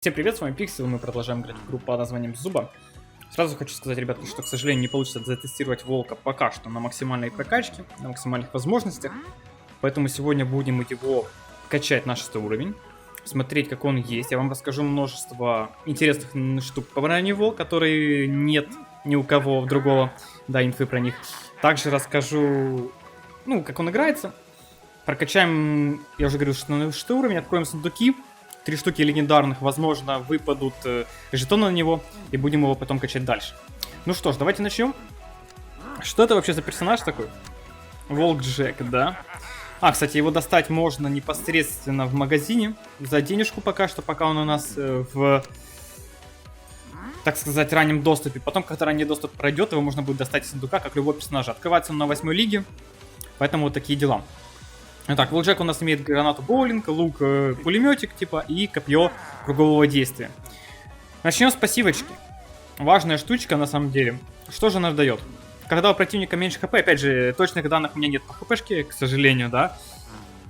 Всем привет, с вами Пиксел, мы продолжаем играть в игру под названием Зуба. Сразу хочу сказать, ребятки, что, к сожалению, не получится затестировать Волка пока что на максимальной прокачке, на максимальных возможностях. Поэтому сегодня будем его качать на 6 уровень, смотреть, как он есть. Я вам расскажу множество интересных штук про него, которые нет ни у кого другого, да, инфы про них. Также расскажу, как он играется. Прокачаем, я уже говорил, что на 6 уровень, откроем сундуки. 3 штуки легендарных, возможно, выпадут жетоны на него, и будем его потом качать дальше. Ну что ж, давайте начнем. Что это вообще за персонаж такой? Волк Джек, да? Кстати, его достать можно непосредственно в магазине, за денежку пока что, пока он у нас в, так сказать, раннем доступе. Потом, когда ранний доступ пройдет, его можно будет достать из сундука, как любого персонажа. Открывается он на 8 лиге, поэтому вот такие дела. Итак, Волк Джек у нас имеет гранату боулинг, лук, пулеметик типа и копье кругового действия. Начнем с пассивочки. Важная штучка на самом деле. Что же она дает? Когда у противника меньше хп, опять же, точных данных у меня нет по хпшке, к сожалению, да.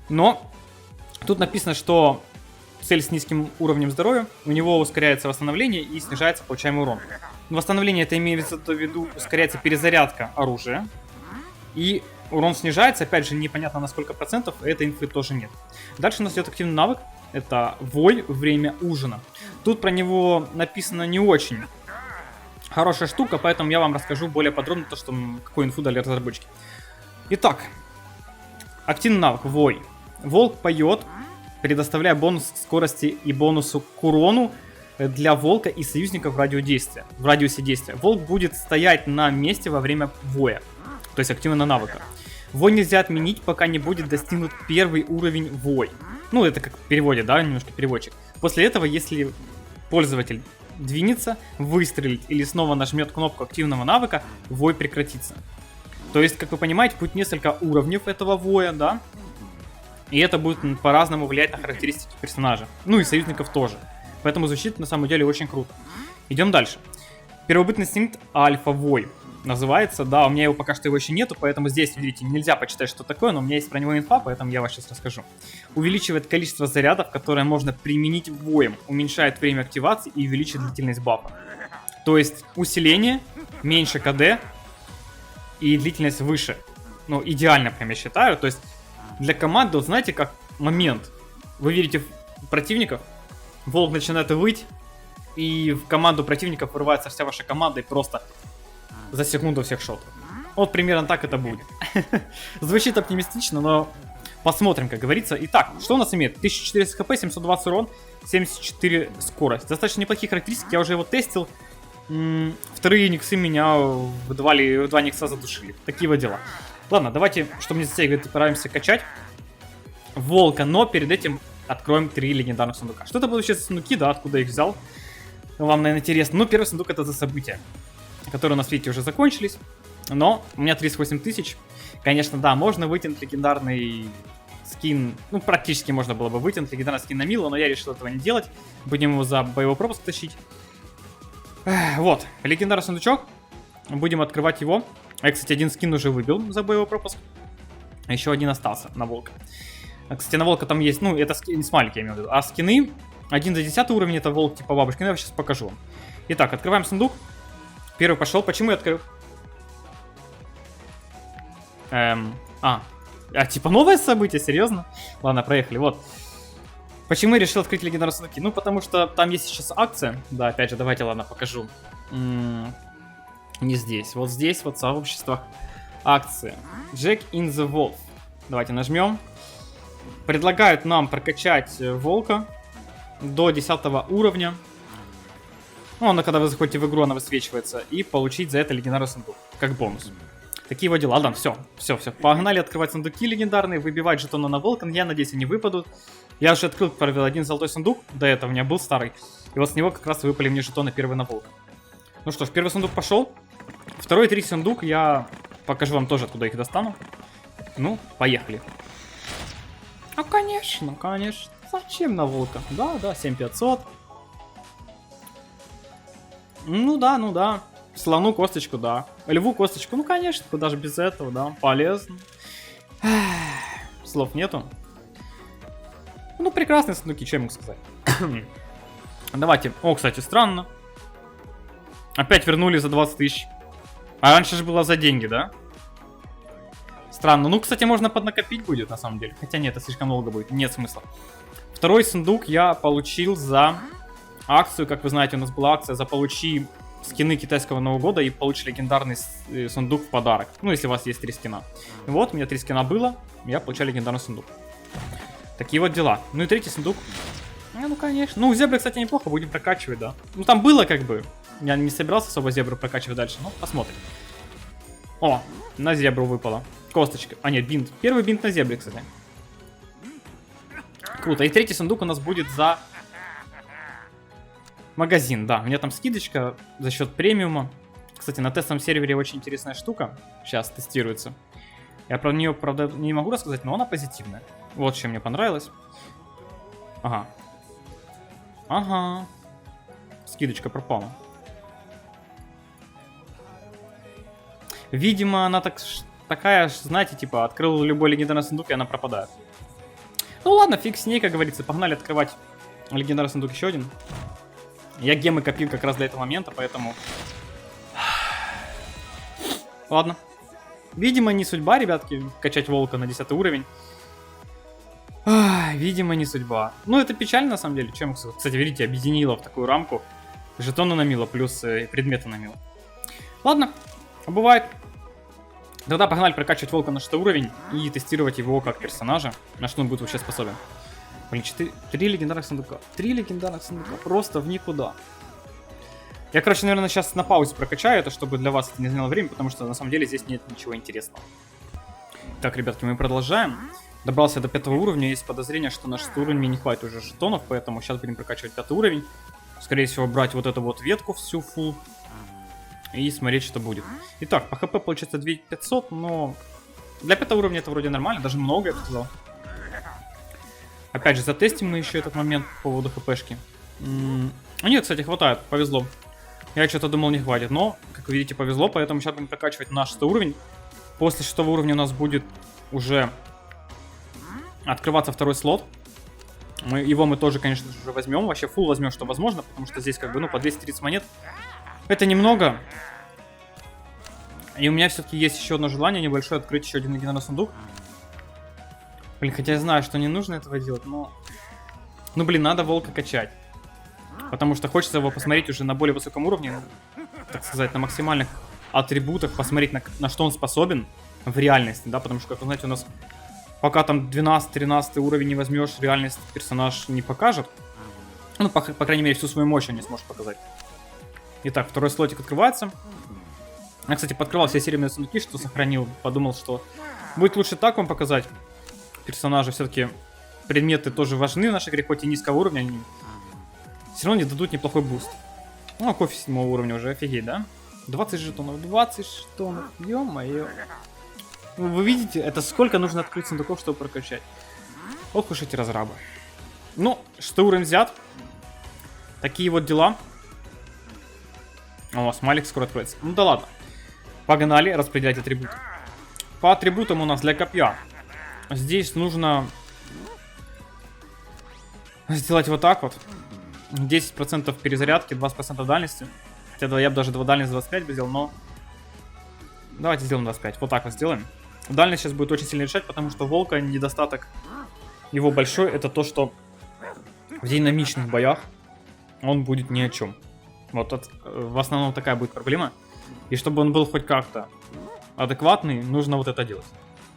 Но тут написано, что цель с низким уровнем здоровья, у него ускоряется восстановление и снижается получаемый урон. Восстановление это имеется в виду, ускоряется перезарядка оружия. И урон снижается, опять же, непонятно на сколько процентов, этой инфы тоже нет. Дальше у нас идет активный навык, это вой время ужина. Тут про него написано не очень хорошая штука, поэтому я вам расскажу более подробно то, что какую инфу дали разработчики. Итак, активный навык вой. Волк поет, предоставляя бонус к скорости и бонусу к урону для волка и союзников в радиусе действия. Волк будет стоять на месте во время воя. То есть активно навыка. Вой нельзя отменить, пока не будет достигнут первый уровень вой. Это как в переводе, да, немножко переводчик. После этого, если пользователь двинется, выстрелит или снова нажмет кнопку активного навыка, вой прекратится. То есть, как вы понимаете, будет несколько уровней этого воя, да. И это будет по-разному влиять на характеристики персонажа. И союзников тоже. Поэтому звучит на самом деле очень круто. Идем дальше. Первобытный инстинкт альфа-вой называется, да, у меня его пока что еще нету, поэтому здесь, видите, нельзя почитать, что такое, но у меня есть про него инфа, поэтому я вам сейчас расскажу. Увеличивает количество зарядов, которые можно применить воем, уменьшает время активации и увеличивает длительность бафа. То есть усиление, меньше КД и длительность выше. Идеально прям я считаю, то есть для команды, вот знаете, как момент, вы видите противников, волк начинает выть, и в команду противников вырывается вся ваша команда и просто за секунду всех шотов. Вот примерно так это будет. Звучит оптимистично, но посмотрим, как говорится. Итак, что у нас имеет? 1400 хп, 720 урон, 74 скорость. Достаточно неплохие характеристики, я уже его тестил. Вторые никсы меня в два никса задушили. Такие вот дела. Ладно, давайте, чтобы не затягивать, отправимся качать волка, но перед этим откроем 3 легендарных сундука. Что это будут сейчас сундуки, да, откуда я их взял? Вам, наверное, интересно. Первый сундук это за события, которые у нас, видите, уже закончились. Но у меня 38 тысяч. Конечно, да, можно вытянуть легендарный скин. Практически можно было бы вытянуть легендарный скин на Милу, но я решил этого не делать. Будем его за боевой пропуск тащить. Вот, легендарный сундучок. Будем открывать его. Я, кстати, один скин уже выбил за боевой пропуск. А еще один остался на волка. Кстати, на волка там есть, это скин, смайлик я имею в виду. А скины 1 до 10 уровня, это волк типа бабушки. Я сейчас покажу вам. Итак, открываем сундук. Первый пошел. Почему я открыл? Типа новое событие? Серьезно? Ладно, проехали. Вот. Почему я решил открыть легендарные сундуки? Потому что там есть сейчас акция. Да, опять же, давайте, ладно, покажу. Не здесь. Вот здесь, вот в сообществах акция. Jack in the Wolf. Давайте нажмем. Предлагают нам прокачать волка до 10 уровня. Когда вы заходите в игру, она высвечивается. И получить за это легендарный сундук. Как бонус. Такие вот дела. Ладно, все. Погнали открывать сундуки легендарные. Выбивать жетоны на волка. Я надеюсь, они выпадут. Я уже открыл, провел один золотой сундук. До этого у меня был старый. И вот с него как раз выпали мне жетоны первый на волка. Ну что ж, первый сундук пошел. Второй и третий сундук я покажу вам тоже, откуда их достану. Поехали. Конечно. Зачем на волка? Да, 7500. Да. Слону косточку, да. Льву косточку, конечно, куда же без этого, да. Полезно. Слов нету. Прекрасные сундуки, что я могу сказать. Давайте. О, кстати, странно. Опять вернули за 20 тысяч. А раньше же было за деньги, да? Странно. Ну, кстати, можно поднакопить будет, на самом деле. Хотя нет, это слишком долго будет. Нет смысла. Второй сундук я получил за акцию. Как вы знаете, у нас была акция за получи скины китайского Нового года и получи легендарный сундук в подарок. Ну, если у вас есть 3 скина. И вот, у меня 3 скина было, я получаю легендарный сундук. Такие вот дела. Ну и третий сундук. Ну, конечно. Ну, зебры, кстати, неплохо, будем прокачивать, да. Ну, там было как бы. Я не собирался особо зебру прокачивать дальше, но посмотрим. О, на зебру выпало. Косточка. А, нет, бинт. Первый бинт на зебре, кстати. Круто. И третий сундук у нас будет за магазин, да. У меня там скидочка за счет премиума. Кстати, на тестовом сервере очень интересная штука. Сейчас тестируется. Я про нее, правда, не могу рассказать, но она позитивная. Вот чем мне понравилось. Ага. Ага. Скидочка пропала. Видимо, она такая, знаете, типа, открыл любой легендарный сундук, и она пропадает. Ну ладно, фиг с ней, как говорится. Погнали открывать легендарный сундук еще один. Я гемы копил как раз для этого момента, поэтому... Ладно. Видимо, не судьба, ребятки, качать волка на 10 уровень. Видимо, не судьба. Ну, это печально, на самом деле. Чем, кстати, видите, объединила в такую рамку. Жетоны намила, плюс предметы намила. Ладно, бывает. Тогда погнали прокачивать волка на 6 уровень и тестировать его как персонажа, на что он будет вообще способен. Блин, 3 легендарных сундука. 3 легендарных сундука. Просто в никуда. Я, короче, наверное, сейчас на паузе прокачаю это, чтобы для вас это не заняло время, потому что на самом деле здесь нет ничего интересного. Так, ребятки, мы продолжаем. Добрался до 5 уровня, есть подозрение, что на 6 уровень мне не хватит уже жетонов, поэтому сейчас будем прокачивать 5 уровень. Скорее всего, брать вот эту вот ветку всю фул и смотреть, что будет. Итак, по хп получается 2500, но для 5 уровня это вроде нормально, даже много, я бы сказал. Опять же, затестим мы еще этот момент по поводу хпшки. Нет, кстати, хватает, повезло. Я что-то думал, не хватит, но, как вы видите, повезло, поэтому сейчас будем прокачивать на 6 уровень. После 6 уровня у нас будет уже открываться второй слот. Его мы тоже, конечно же, уже возьмем. Вообще фул возьмем, что возможно, потому что здесь как бы, ну, по 230 монет. Это немного. И у меня все-таки есть еще одно желание небольшое, открыть еще один легендарный сундук. Блин, хотя я знаю, что не нужно этого делать, но... Ну, блин, надо волка качать. Потому что хочется его посмотреть уже на более высоком уровне, так сказать, на максимальных атрибутах, посмотреть, на что он способен в реальности, да, потому что, как вы знаете, у нас пока там 12-13 уровень не возьмешь, реальность персонаж не покажет. Ну, по крайней мере, всю свою мощь он не сможет показать. Итак, второй слотик открывается. Я, кстати, подкрывал все серийные сундуки, что сохранил, подумал, что будет лучше так вам показать персонажа, все-таки предметы тоже важны в нашей игре, хоть и низкого уровня, они все равно не дадут неплохой буст. Ну, а кофе 7 уровня уже, офигеть, да? 20 жетонов, 20 жетонов, ё-моё. Вы видите, это сколько нужно открыть сундуков, чтобы прокачать. Ох уж эти разрабы. Ну, что уровень взят. Такие вот дела. О, смайлик скоро откроется. Ну да ладно. Погнали распределять атрибуты. По атрибутам у нас для копья. Здесь нужно сделать вот так вот. 10% перезарядки, 20% дальности. Хотя я бы даже дальность 25 бы сделал, но... Давайте сделаем 25. Вот так вот сделаем. Дальность сейчас будет очень сильно решать, потому что волка недостаток его большой. Это то, что в динамичных боях он будет ни о чем. Вот в основном такая будет проблема. И чтобы он был хоть как-то адекватный, нужно вот это делать.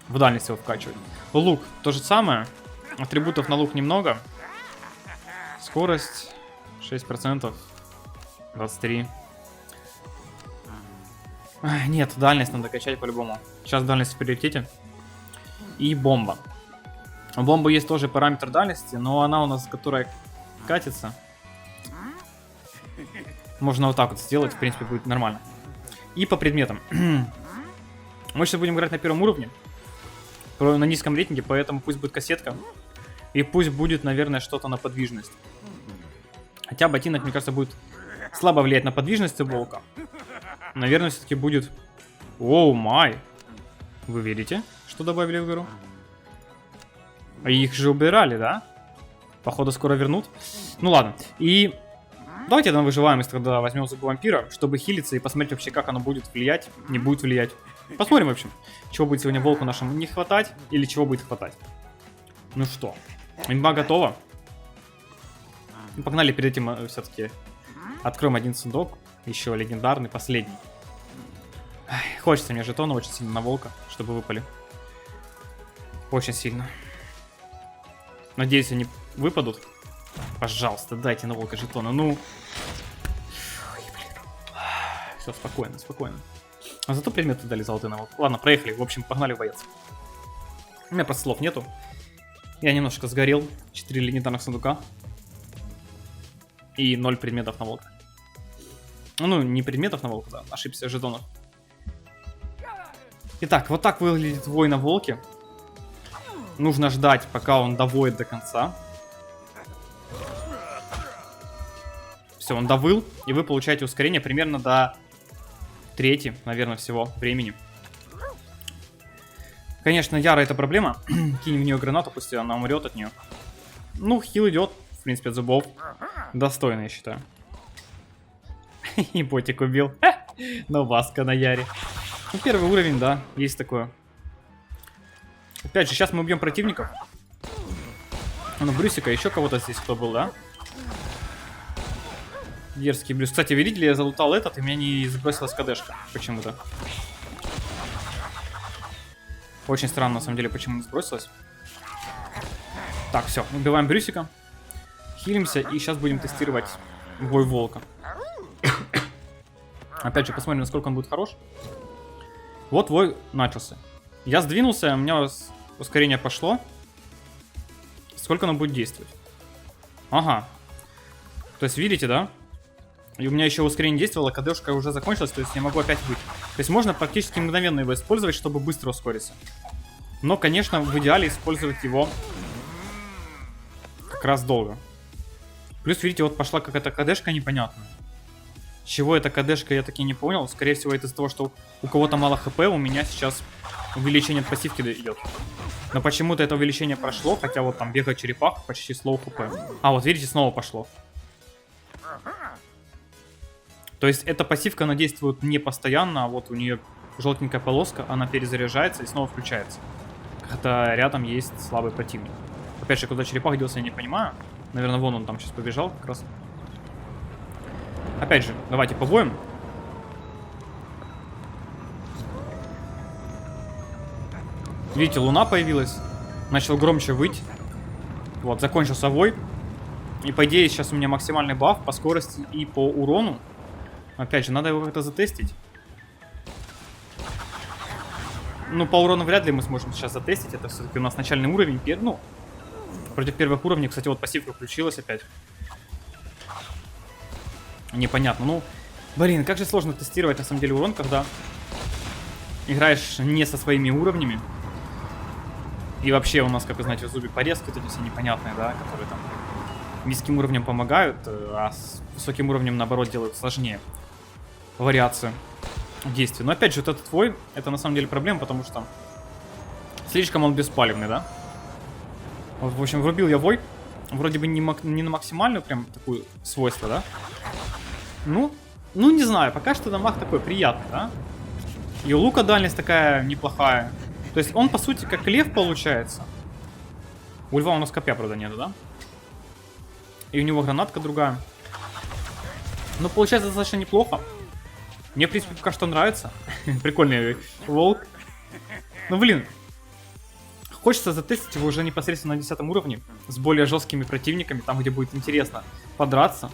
В дальность его вкачивать. Лук то же самое. Атрибутов на лук немного. Скорость 6%. 23%. Нет, дальность надо качать по-любому. Сейчас дальность в приоритете. И бомба. У бомбы есть тоже параметр дальности, но она у нас, которая катится. Можно вот так вот сделать, в принципе, будет нормально. И по предметам. Мы сейчас будем играть на первом уровне. На низком рейтинге, поэтому пусть будет кассетка. И пусть будет, наверное, что-то на подвижность. Хотя ботинок, мне кажется, будет слабо влиять на подвижность волка. Наверное, все-таки будет... Оу, май! Вы верите, что добавили в игру? А их же убирали, да? Походу, скоро вернут. Ну ладно. И Давайте на выживаемость тогда возьмем зубы вампира, чтобы хилиться и посмотреть вообще, как оно будет влиять, не будет влиять. Посмотрим, в общем, чего будет сегодня волку нашему не хватать или чего будет хватать. Ну что, имба готова. Ну, погнали, перед этим все-таки откроем один сундук, еще легендарный, последний. Ай, хочется мне жетона очень сильно на волка, чтобы выпали. Очень сильно. Надеюсь, они выпадут. Пожалуйста, дайте на волка жетона. Ну. Все, спокойно, спокойно. А зато предметы дали золотые на волка. Ладно, проехали. В общем, погнали в боец. У меня просто слов нету. Я немножко сгорел. 4 легендарных сундука. И 0 предметов на волка. Ну, не предметов на волка, да. Ошибся, жетонов. Итак, вот так выглядит вой на волке. Нужно ждать, пока он довоет до конца. Все, он довыл, и вы получаете ускорение примерно до трети, наверное, всего времени. Конечно, Яра это проблема. Кинь в нее гранату, пусть она умрет от нее. Ну, хил идет, в принципе, от зубов. Достойно, я считаю. И ботик убил. Но васка на Яре. Ну, первый уровень, да, есть такое. Опять же, сейчас мы убьем противников. Ну, Брюсика, еще кого-то здесь кто был, да? Дерзкий Брюс. Кстати, видите ли, я залутал этот, и меня не сбросилась КДшка почему-то. Очень странно, на самом деле, почему не сбросилась. Так, все, убиваем Брюсика. Хилимся, и сейчас будем тестировать бой волка. Опять же, посмотрим, насколько он будет хорош. Вот вой начался. Я сдвинулся, у меня ускорение пошло. Сколько оно будет действовать? Ага. То есть, видите, да? И у меня еще ускорение действовало, КДшка уже закончилась, то есть я могу опять выйти. То есть можно практически мгновенно его использовать, чтобы быстро ускориться. Но, конечно, в идеале использовать его как раз долго. Плюс, видите, вот пошла какая-то КДшка непонятная. С чего эта КДшка, я таки не понял. Скорее всего, это из-за того, что у кого-то мало хп, у меня сейчас увеличение от пассивки идет. Но почему-то это увеличение прошло, хотя вот там бегает черепах, почти слоу хп. А, вот видите, снова пошло. То есть эта пассивка, она действует не постоянно, а вот у нее желтенькая полоска, она перезаряжается и снова включается. Когда рядом есть слабый противник. Опять же, куда черепах делся, я не понимаю. Наверное, вон он там сейчас побежал как раз. Опять же, давайте побоем. Видите, луна появилась. Начал громче выть. Вот, закончился вой. И по идее сейчас у меня максимальный баф по скорости и по урону. Опять же, надо его как-то затестить. Ну, по урону вряд ли мы сможем сейчас затестить. Это все-таки у нас начальный уровень. Ну, против первых уровней, кстати, вот пассивка включилась опять. Непонятно. Ну, блин, как же сложно тестировать на самом деле урон, когда играешь не со своими уровнями. И вообще у нас, как вы знаете, в зубе порезки вот эти все непонятные, да, которые там низким уровнем помогают, а с высоким уровнем, наоборот, делают сложнее вариацию действий. Но опять же, вот этот вой, это на самом деле проблема, потому что слишком он беспалевный, да? Вот, в общем, врубил я вой. Вроде бы не на максимальную прям такую свойство, да? Ну, не знаю, пока что дамаг такой приятный, да? И у лука дальность такая неплохая. То есть он, по сути, как лев получается. У льва у нас копья, правда, нету, да? И у него гранатка другая. Но получается достаточно неплохо. Мне, в принципе, пока что нравится. Прикольный волк. Ну, блин. Хочется затестить его уже непосредственно на 10 уровне. С более жесткими противниками. Там, где будет интересно подраться.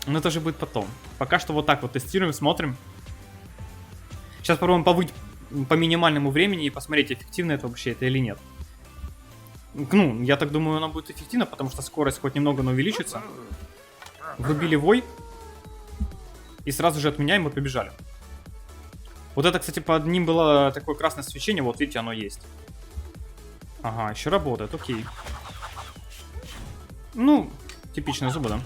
Но это же будет потом. Пока что вот так вот тестируем, смотрим. Сейчас попробуем повыть по минимальному времени и посмотреть, эффективно это вообще это или нет. Ну, я так думаю, она будет эффективна, потому что скорость хоть немного, но увеличится. Врубили вой. И сразу же отменяем и побежали. Вот это, кстати, под ним было такое красное свечение. Вот, видите, оно есть. Ага, еще работает, окей. Ну, типичные зубы, да.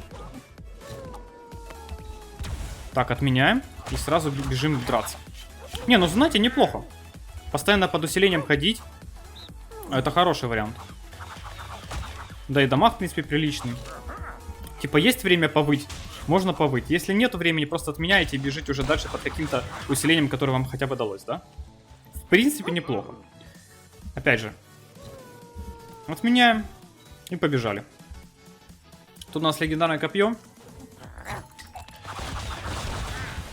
Так, отменяем. И сразу бежим драться. Не, ну, знаете, неплохо. Постоянно под усилением ходить. Это хороший вариант. Да и дамаг, в принципе, приличный. Типа, есть время повыть? Можно повыть. Если нету времени, просто отменяете и бежите уже дальше под каким-то усилением, которое вам хотя бы далось, да? В принципе, неплохо. Опять же. Отменяем. И побежали. Тут у нас легендарное копье.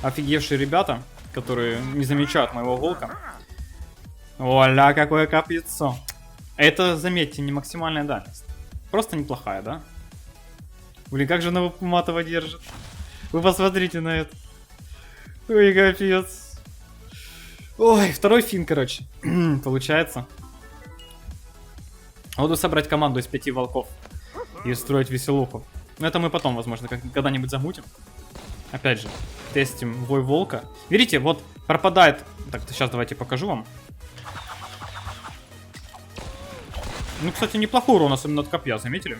Офигевшие ребята, которые не замечают моего волка. Оля, какое копьецо. Это, заметьте, не максимальная дальность. Просто неплохая, да? Блин, как же она матово держит. Вы посмотрите на это. Ой, капец. Ой, второй фин, короче. Получается. Буду собрать команду из 5 волков. И строить веселуху. Но это мы потом, возможно, когда-нибудь замутим. Опять же, тестим вой волка. Видите, вот пропадает... Так, сейчас давайте покажу вам. Ну, кстати, неплохой урон, особенно от копья, заметили?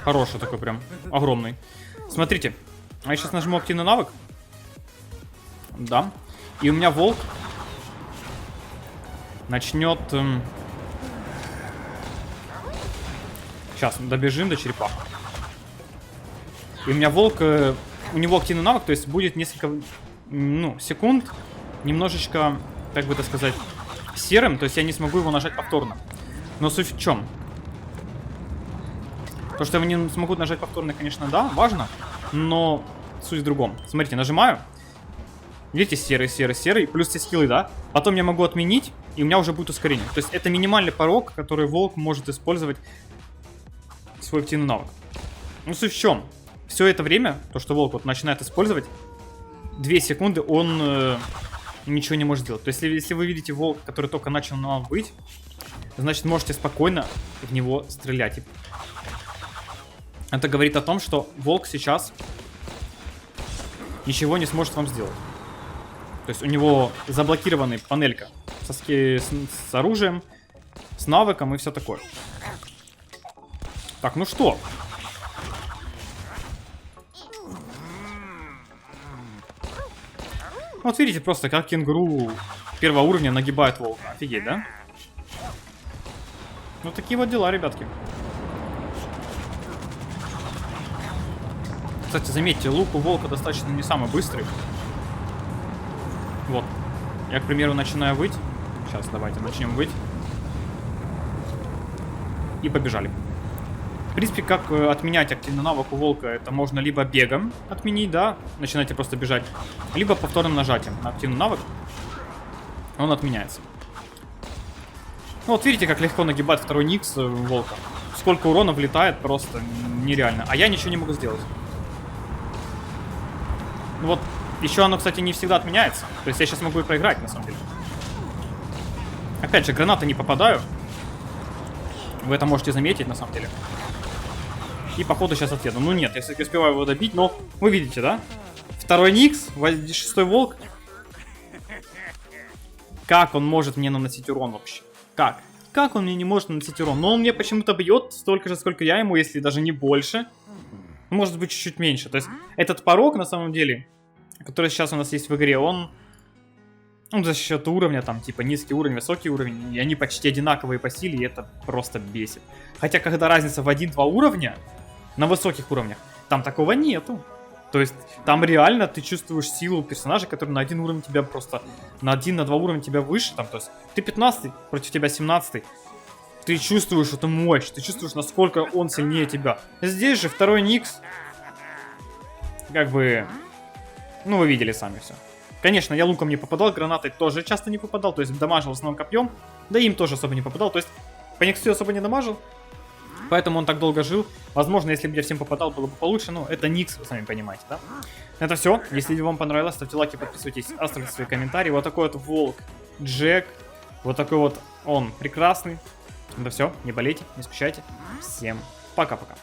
Хороший такой прям, огромный. Смотрите, а я сейчас нажму активный навык. Да. И у меня волк начнет... Сейчас, добежим до черепаха. И у меня волк... У него активный навык, то есть будет несколько, ну, секунд немножечко, как бы это сказать, серым, то есть я не смогу его нажать повторно. Но суть в чем? То, что я его не смогу нажать повторно, конечно, да, важно, но суть в другом. Смотрите, нажимаю, видите, серый, серый, серый, плюс все скиллы, да? Потом я могу отменить, и у меня уже будет ускорение. То есть это минимальный порог, который волк может использовать свой активный навык. Ну, суть в чем? Все это время, то, что волк вот начинает использовать, 2 секунды он ничего не может сделать. То есть, если вы видите волка, который только начал быть, значит, можете спокойно в него стрелять. Это говорит о том, что волк сейчас ничего не сможет вам сделать. То есть, у него заблокированная панелька с оружием, с навыком и все такое. Так, ну что? Вот видите просто, как кенгуру первого уровня нагибает волка. Офигеть, да? Ну, такие вот дела, ребятки. Кстати, заметьте, лук у волка достаточно не самый быстрый. Вот. Я, к примеру, начинаю выть. Сейчас, давайте начнем выть. И побежали. В принципе, как отменять активный навык у волка, это можно либо бегом отменить, да, начинаете просто бежать, либо повторным нажатием на активный навык, он отменяется. Ну вот видите, как легко нагибает второй Никс волка. Сколько урона влетает, просто нереально. А я ничего не могу сделать. Ну вот, еще оно, кстати, не всегда отменяется. То есть я сейчас могу и проиграть, на самом деле. Опять же, гранаты не попадаю. Вы это можете заметить, на самом деле. И походу сейчас отъеду. Ну нет, я все-таки успеваю его добить, но вы видите, да? Второй Никс, 6-й волк. Как он может мне наносить урон вообще? Как? Как он мне не может наносить урон? Но он мне почему-то бьет столько же, сколько я ему, если даже не больше. Может быть, чуть-чуть меньше. То есть этот порог, на самом деле, который сейчас у нас есть в игре, он за счет уровня, там, типа, низкий уровень, высокий уровень, и они почти одинаковые по силе, и это просто бесит. Хотя, когда разница в 1-2 уровня, на высоких уровнях, там такого нету. То есть, там реально ты чувствуешь силу персонажа, который на 1 уровень тебя просто, на 1-2 уровня тебя выше, там, то есть, ты 15 против тебя 17, ты чувствуешь эту мощь, ты чувствуешь, насколько он сильнее тебя. Здесь же второй Никс, как бы, ну, вы видели сами все. Конечно, я луком не попадал, гранатой тоже часто не попадал, то есть дамажил в основном копьем, да и им тоже особо не попадал, то есть по Никсу особо не дамажил, поэтому он так долго жил. Возможно, если бы я всем попадал, было бы получше, но это Никс, вы сами понимаете, да? Это все, если вам понравилось, ставьте лайки, подписывайтесь, оставьте свои комментарии. Вот такой вот волк Джек, вот такой вот он прекрасный. Это все, не болейте, не скучайте, всем пока-пока.